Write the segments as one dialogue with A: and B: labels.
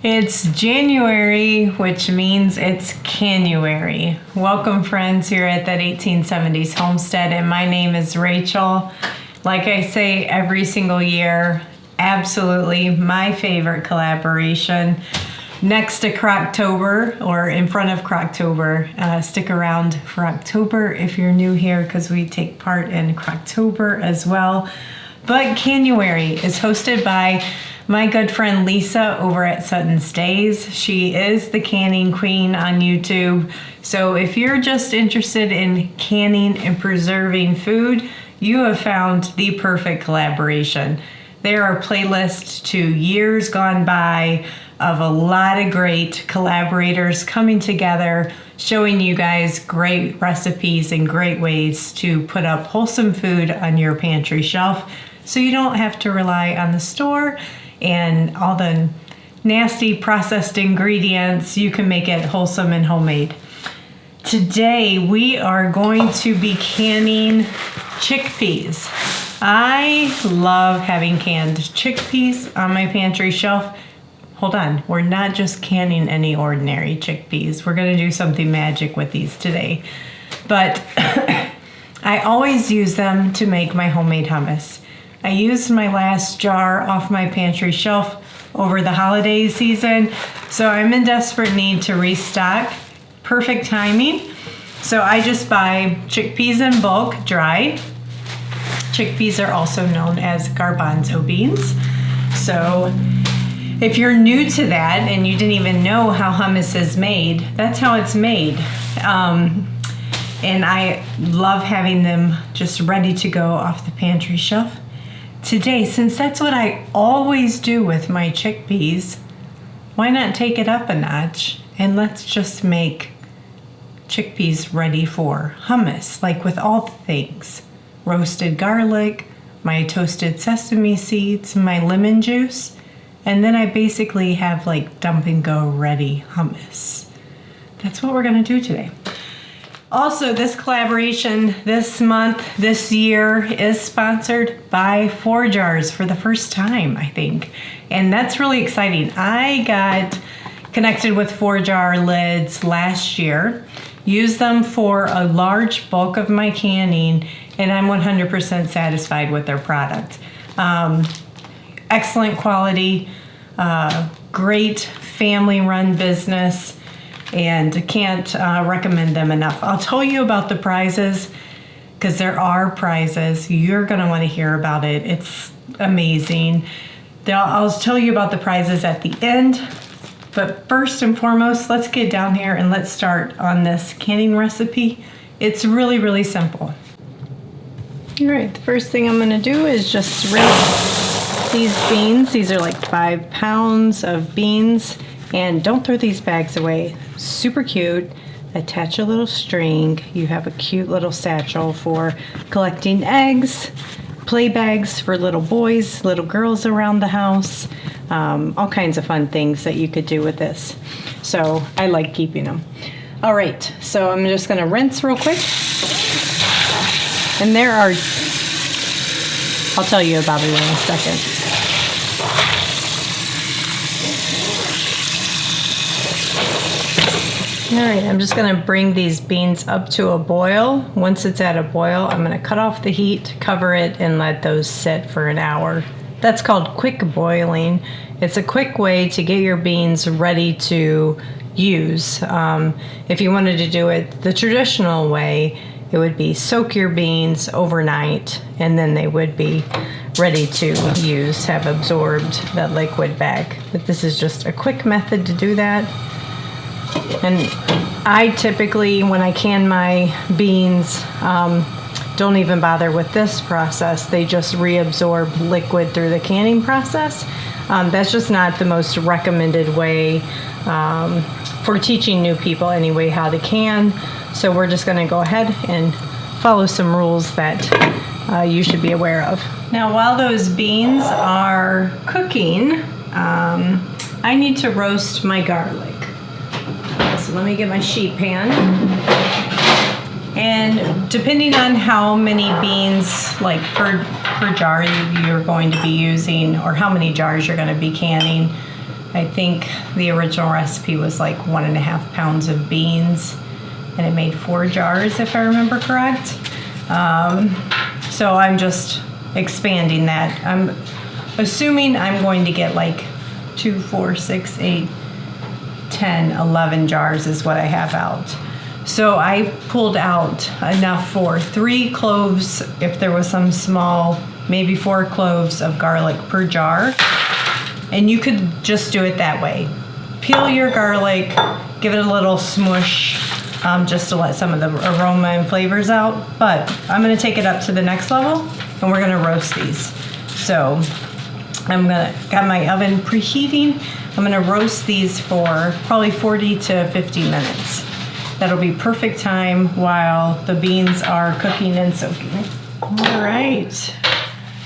A: It's January, which means it's Canuary. Welcome, friends, here at that 1870s Homestead, and my name is Rachel. Like I say every single year, absolutely my favorite collaboration. Next to Croctober, or in front of Croctober, stick around for October if you're new here, because we take part in Croctober as well. But Canuary is hosted by my good friend Lisa over at Sutton's Days. She is the canning queen on YouTube. So if you're just interested in canning and preserving food, you have found the perfect collaboration. There are playlists to years gone by of a lot of great collaborators coming together, showing you guys great recipes and great ways to put up wholesome food on your pantry shelf, so you don't have to rely on the store and all the nasty processed ingredients. You can make it wholesome and homemade. Today we are going to be canning chickpeas. I love having canned chickpeas on my pantry shelf. Hold on, we're not just canning any ordinary chickpeas. We're gonna do something magic with these today. But I always use them to make my homemade hummus. I used my last jar off my pantry shelf over the holiday season, so I'm in desperate need to restock. Perfect timing. So I just buy chickpeas in bulk, dried. Chickpeas are also known as garbanzo beans. So if you're new to that and you didn't even know how hummus is made, that's how it's made. And I love having them just ready to go off the pantry shelf. Today, since that's what I always do with my chickpeas, why not take it up a notch and let's just make chickpeas ready for hummus, like with all the things. Roasted garlic, my toasted sesame seeds, my lemon juice, and then I basically have like dump and go ready hummus. That's what we're gonna do today. Also, this collaboration this month, this year, is sponsored by ForJars for the first time, I think. And that's really exciting. I got connected with ForJar lids last year, used them for a large bulk of my canning, and I'm 100% satisfied with their product. Excellent quality, great family-run business, and can't recommend them enough. I'll tell you about the prizes, because there are prizes. You're going to want to hear about it. It's amazing. I'll tell you about the prizes at the end. But first and foremost, let's get down here and let's start on this canning recipe. It's really, really simple. All right, the first thing I'm going to do is just rinse these beans. These are like 5 pounds of beans. And don't throw these bags away. Super cute. Attach a little string. You have a cute little satchel for collecting eggs, play bags for little boys, little girls around the house, all kinds of fun things that you could do with this. So I like keeping them. All right, so I'm just gonna rinse real quick. And there are, I'll tell you about it in a second. All right, I'm just gonna bring these beans up to a boil. Once it's at a boil, I'm gonna cut off the heat, cover it, and let those sit for an hour. That's called quick boiling. It's a quick way to get your beans ready to use. If you wanted to do it the traditional way, it would be soak your beans overnight, and then they would be ready to use, have absorbed that liquid back. But this is just a quick method to do that. And I typically, when I can my beans, don't even bother with this process. They just reabsorb liquid through the canning process. That's just not the most recommended way for teaching new people anyway how to can. So we're just gonna go ahead and follow some rules that you should be aware of. Now, while those beans are cooking, I need to roast my garlic. So let me get my sheet pan. And depending on how many beans, like per jar you're going to be using, or how many jars you're going to be canning, I think the original recipe was like 1.5 pounds of beans, and it made 4 jars if I remember correct. So I'm just expanding that. I'm assuming I'm going to get like 2, 4, 6, 8, 10, 11 jars is what I have out. So I pulled out enough for 3 cloves, if there was some small, maybe 4 cloves of garlic per jar. And you could just do it that way. Peel your garlic, give it a little smush, just to let some of the aroma and flavors out. But I'm gonna take it up to the next level, and we're gonna roast these. So got my oven preheating. I'm gonna roast these for probably 40 to 50 minutes. That'll be perfect time while the beans are cooking and soaking. All right.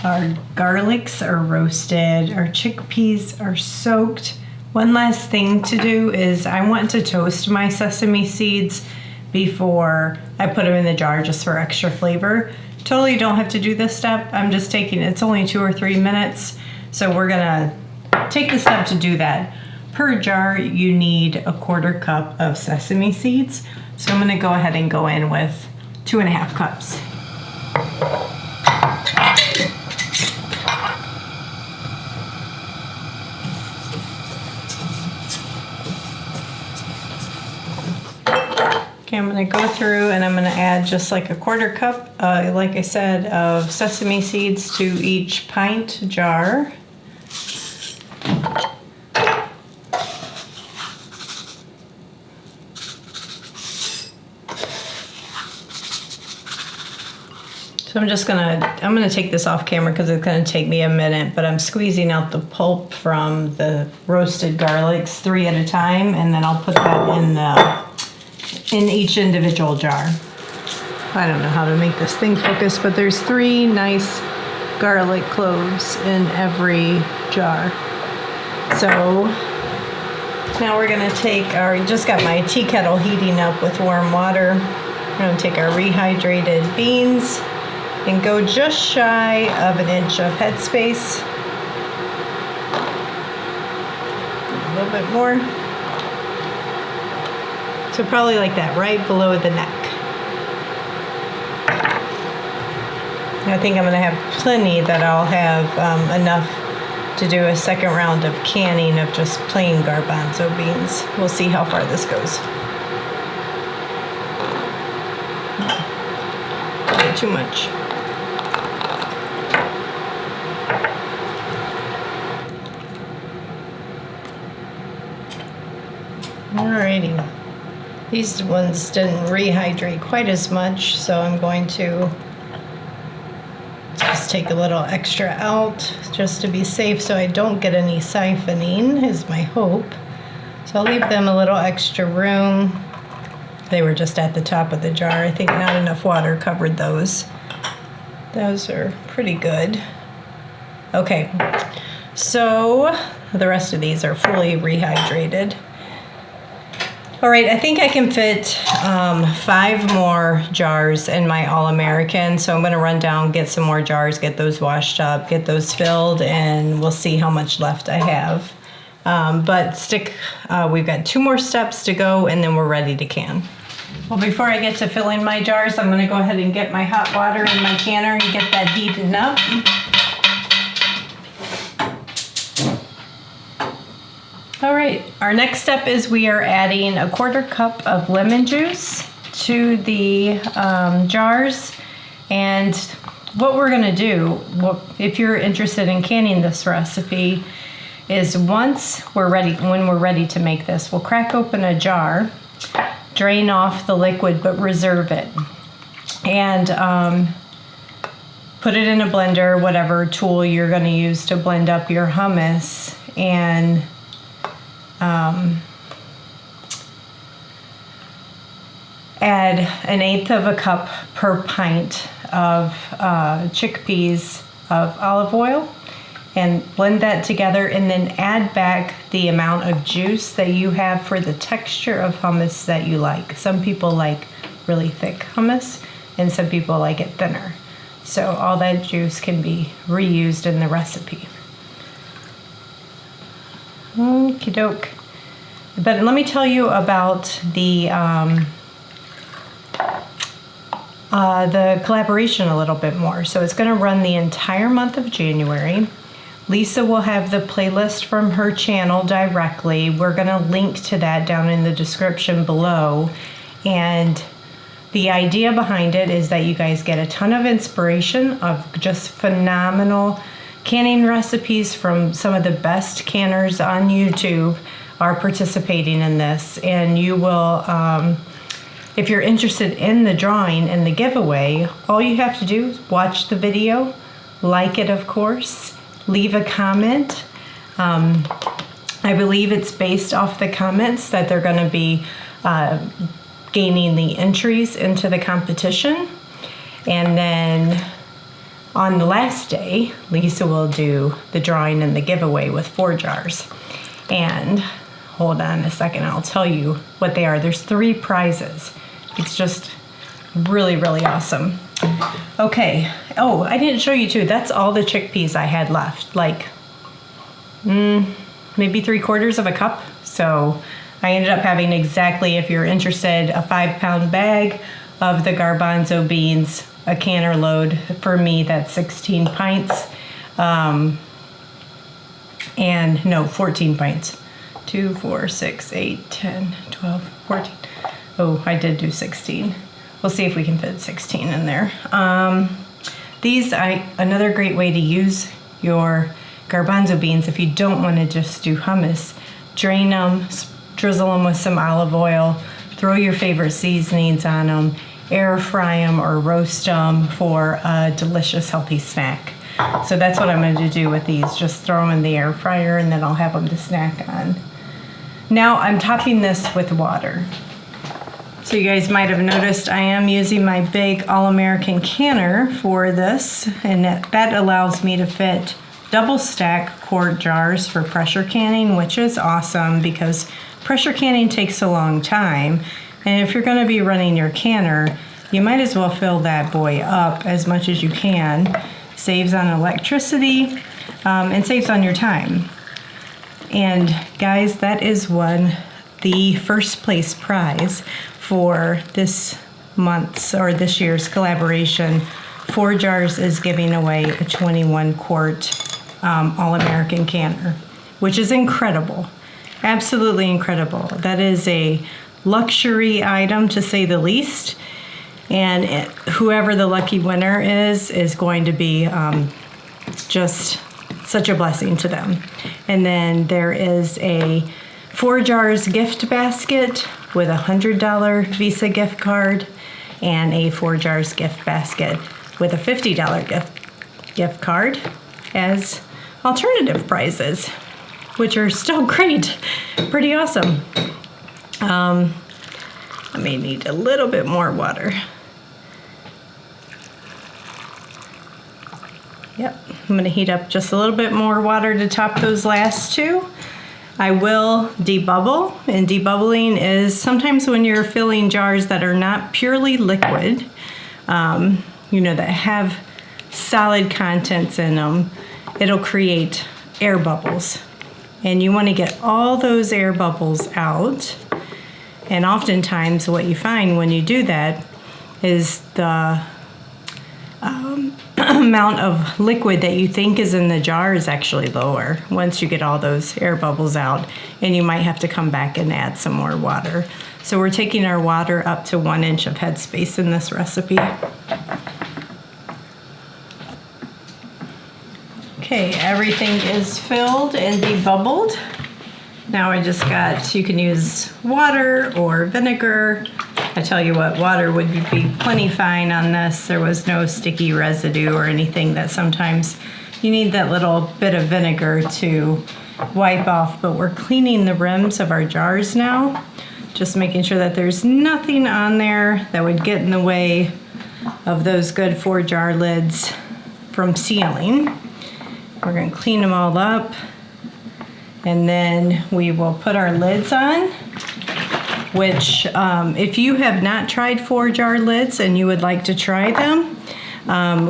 A: Our garlics are roasted, our chickpeas are soaked. One last thing to do is I want to toast my sesame seeds before I put them in the jar just for extra flavor. Totally don't have to do this step. I'm just taking, it's only 2 or 3 minutes. So we're gonna take the step to do that. Per jar, you need 1/4 cup of sesame seeds. So I'm gonna go ahead and go in with 2.5 cups. Okay, I'm gonna go through and I'm gonna add just like 1/4 cup, like I said, of sesame seeds to each pint jar. So I'm gonna take this off camera because it's gonna take me a minute, but I'm squeezing out the pulp from the roasted garlics 3 at a time, and then I'll put that in each individual jar. I don't know how to make this thing focus, but there's 3 nice garlic cloves in every jar. So now we're gonna take just got my tea kettle heating up with warm water. We're gonna take our rehydrated beans and go just shy of 1 inch of headspace. A little bit more. So probably like that, right below the neck. I think I'm gonna have plenty that I'll have enough to do a second round of canning of just plain garbanzo beans. We'll see how far this goes. Not too much. Alrighty. These ones didn't rehydrate quite as much, so I'm going to just take a little extra out just to be safe so I don't get any siphoning is my hope. So I'll leave them a little extra room. They were just at the top of the jar. I think not enough water covered those. Those are pretty good. Okay, so the rest of these are fully rehydrated. All right, I think I can fit 5 more jars in my All-American. So I'm gonna run down, get some more jars, get those washed up, get those filled, and we'll see how much left I have. We've got 2 more steps to go and then we're ready to can. Well, before I get to filling my jars, I'm gonna go ahead and get my hot water in my canner and get that heating up. All right, our next step is we are adding 1/4 cup of lemon juice to the jars. And what we're gonna do, if you're interested in canning this recipe, is when we're ready to make this, we'll crack open a jar, drain off the liquid, but reserve it. And put it in a blender, whatever tool you're gonna use to blend up your hummus, and add 1/8 of a cup per pint of chickpeas of olive oil and blend that together, and then add back the amount of juice that you have for the texture of hummus that you like. Some people like really thick hummus and some people like it thinner. So all that juice can be reused in the recipe. Okay. Okie doke. But let me tell you about the collaboration a little bit more. So it's going to run the entire month of January. Lisa will have the playlist from her channel directly. We're going to link to that down in the description below. And the idea behind it is that you guys get a ton of inspiration of just phenomenal canning recipes from some of the best canners on YouTube are participating in this. And you will, if you're interested in the drawing and the giveaway, all you have to do is watch the video, like it of course, leave a comment. I believe it's based off the comments that they're going to be gaining the entries into the competition. And then on the last day, Lisa will do the drawing and the giveaway with ForJars. And hold on a second, I'll tell you what they are. There's 3 prizes. It's just really, really awesome. Okay. Oh, I didn't show you too. That's all the chickpeas I had left. Like, maybe 3/4 of a cup. So I ended up having exactly, if you're interested, a 5-pound bag of the garbanzo beans, a canner load. For me, that's 16 pints. And no, 14 pints. 2, 4, 6, 8, 10, 12, 14. Oh, I did do 16. We'll see if we can fit 16 in there. Another great way to use your garbanzo beans, if you don't want to just do hummus, drain them, drizzle them with some olive oil, throw your favorite seasonings on them, air fry them or roast them for a delicious healthy snack. So that's what I'm going to do with these, just throw them in the air fryer and then I'll have them to snack on. Now I'm topping this with water. So you guys might have noticed I am using my big All-American canner for this, and that allows me to fit double stack quart jars for pressure canning, which is awesome because pressure canning takes a long time. And if you're going to be running your canner, you might as well fill that boy up as much as you can. Saves on electricity and saves on your time. And guys, that is the first place prize for this month's or this year's collaboration. ForJars is giving away a 21-quart All-American canner, which is incredible. Absolutely incredible. That is a luxury item to say the least. And whoever the lucky winner is going to be just such a blessing to them. And then there is a ForJars gift basket with a $100 Visa gift card and a ForJars gift basket with a $50 gift card as alternative prizes, which are still great. Pretty awesome. I may need a little bit more water. Yep, I'm going to heat up just a little bit more water to top those last 2. I will debubble, and debubbling is sometimes when you're filling jars that are not purely liquid, that have solid contents in them, it'll create air bubbles. And you want to get all those air bubbles out. And oftentimes what you find when you do that is the amount of liquid that you think is in the jar is actually lower once you get all those air bubbles out, and you might have to come back and add some more water. So we're taking our water up to 1 inch of headspace in this recipe. Okay, everything is filled and debubbled. Now you can use water or vinegar. I tell you what, water would be plenty fine on this. There was no sticky residue or anything that sometimes you need that little bit of vinegar to wipe off. But we're cleaning the rims of our jars now, just making sure that there's nothing on there that would get in the way of those good ForJars lids from sealing. We're going to clean them all up, and then we will put our lids on, which if you have not tried ForJars lids and you would like to try them,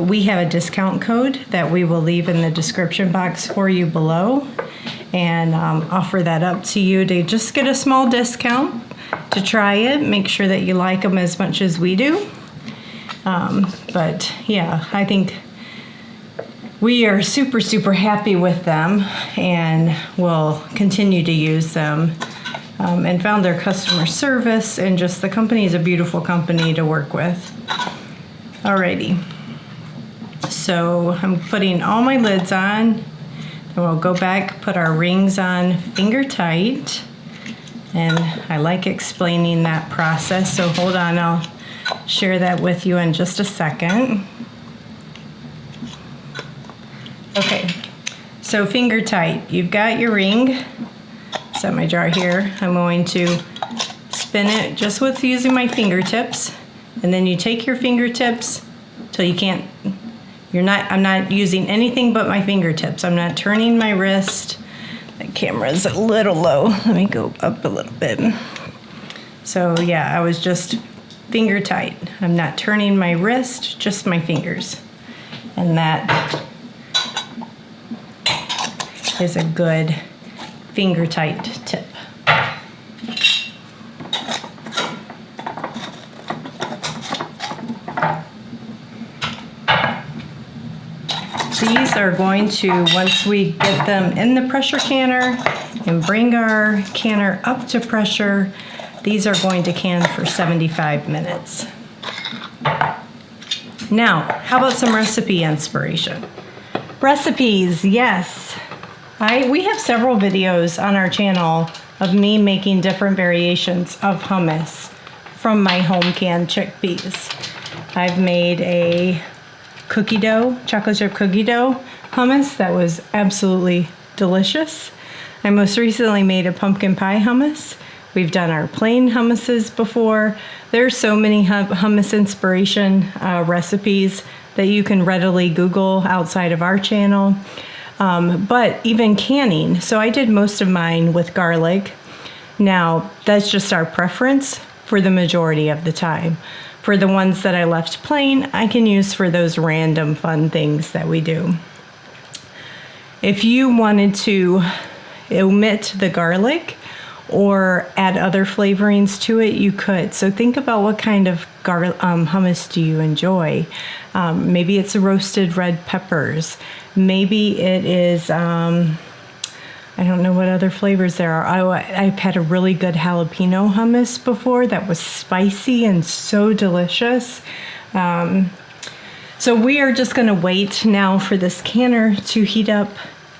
A: we have a discount code that we will leave in the description box for you below. and offer that up to you to just get a small discount to try it. Make sure that you like them as much as we do. But yeah, I think we are super, super happy with them, and we'll continue to use them. And found their customer service, and just the company is a beautiful company to work with. Alrighty, so I'm putting all my lids on, and we'll go back, put our rings on finger tight. And I like explaining that process, so hold on, I'll share that with you in just a second. Okay, so finger tight, you've got your ring. Set my jar here. I'm going to spin it just with using my fingertips, and then you take your fingertips till you can't, I'm not using anything but my fingertips. I'm not turning my wrist. The camera's a little low. Let me go up a little bit. So yeah, I was just finger tight. I'm not turning my wrist, just my fingers. And that is a good finger tight tip. These are going to, once we get them in the pressure canner and bring our canner up to pressure, these are going to can for 75 minutes. Now, how about some recipe inspiration? Recipes, yes. We have several videos on our channel of me making different variations of hummus from my home canned chickpeas. I've made a cookie dough, chocolate chip cookie dough hummus that was absolutely delicious. I most recently made a pumpkin pie hummus. We've done our plain hummuses before. There's so many hummus inspiration recipes that you can readily Google outside of our channel. But even canning, so I did most of mine with garlic. Now, that's just our preference for the majority of the time. For the ones that I left plain, I can use for those random fun things that we do. If you wanted to omit the garlic or add other flavorings to it, you could. So think about what kind of hummus do you enjoy. Maybe it's roasted red peppers. Maybe it is, I don't know what other flavors there are. I've had a really good jalapeno hummus before that was spicy and so delicious. So we are just gonna wait now for this canner to heat up.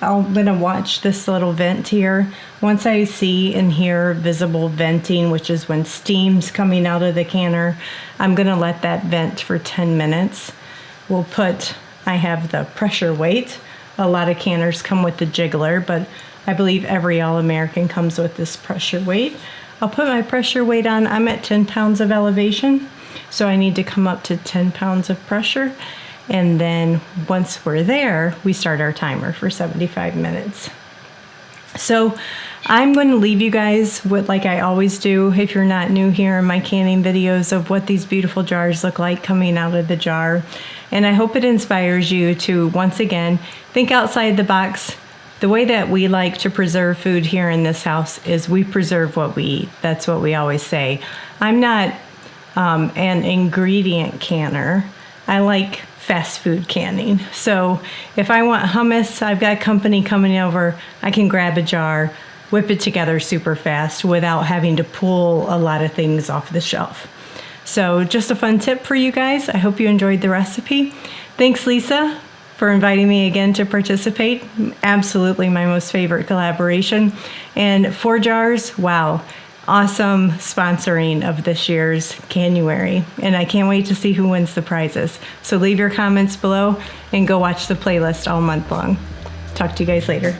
A: I'm gonna watch this little vent here. Once I see and hear visible venting, which is when steam's coming out of the canner, I'm gonna let that vent for 10 minutes. I have the pressure weight. A lot of canners come with the jiggler, but I believe every All-American comes with this pressure weight. I'll put my pressure weight on. I'm at 10 pounds of elevation, so I need to come up to 10 pounds of pressure. And then once we're there, we start our timer for 75 minutes. So I'm going to leave you guys with, like I always do, if you're not new here, in my canning videos of what these beautiful jars look like coming out of the jar. And I hope it inspires you to, once again, think outside the box. The way that we like to preserve food here in this house is we preserve what we eat. That's what we always say. I'm not an ingredient canner. I like fast food canning. So if I want hummus, I've got company coming over, I can grab a jar, whip it together super fast without having to pull a lot of things off the shelf. So just a fun tip for you guys. I hope you enjoyed the recipe. Thanks, Lisa, for inviting me again to participate. Absolutely my most favorite collaboration. And ForJars, wow, awesome sponsoring of this year's Canuary. And I can't wait to see who wins the prizes. So leave your comments below and go watch the playlist all month long. Talk to you guys later.